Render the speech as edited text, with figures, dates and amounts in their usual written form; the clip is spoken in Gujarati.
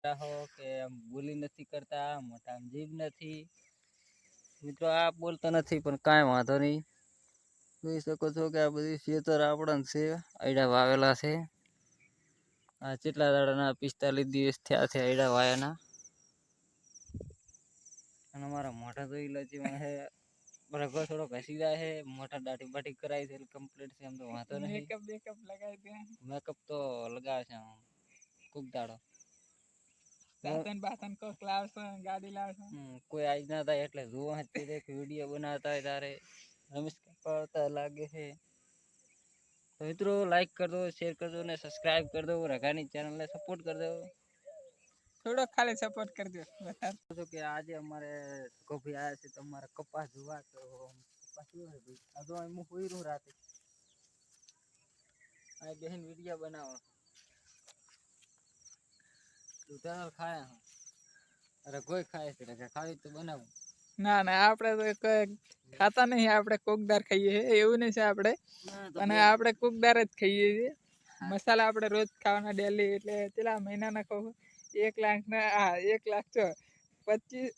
હો કે બોલી નથી કરતા, મોટા જીભ નથી. મિત્રો આ બોલતો નથી પણ કાંઈ વાંધો નહીં. જોઈ શકો છો કે આ બધી ખેતર આપણા છે, આયડા વાવેલા છે. આ કેટલા દાડાના 45 દિવસ થયા છે આયડા વાયાના. અને અમારા મોઢા જોઈ લેજો હે બરાબર થોડો ઘસી જાય છે, મોઢા દાઢી બાટી કરાય છે, કમ્પ્લીટ છે. એમ તો વાંધો નહીં. મેકઅપ લગાવી દે. મેકઅપ તો લગાવે છે ખૂબ દાડો. બાતન કોક લાવશે, ગાડી લાવશે. કોઈ આજ ના થાય એટલે જોવા જ એક વિડીયો બનાવતા હોય તારે નમસ્કાર પડતા લાગે છે. તો મિત્રો લાઈક कर दो, शेयर कर दो ने सब्सक्राइब कर दो, रघानी चैनल ने सपोर्ट कर दो. થોડો ખાલી સપોર્ટ કરજો. બતા દો કે આજે અમારે કોફી આયા છે તમારે કપાસ જોવા તો કપાસ કેવો છે ભાઈ. આ તો હું હોઈ રહ્યો રાતે. આ બહેન વિડિયો બનાવો. ઉતાર ખાયા. અરે કોઈ ખાય છે કે ખાવી તો બનાવું. ના ના આપણે તો કોઈ ખાતા નહીં, આપણે કોકદાર ખાઈએ છે એવું નહીં છે આપણે. અને આપણે કોકદાર જ ખાઈએ છીએ. મસાલા આપણે રોજ ખાવાના ડેલી એટલે પેલા મહિનાના કહું 1 લાખ ના 1 લાખ 25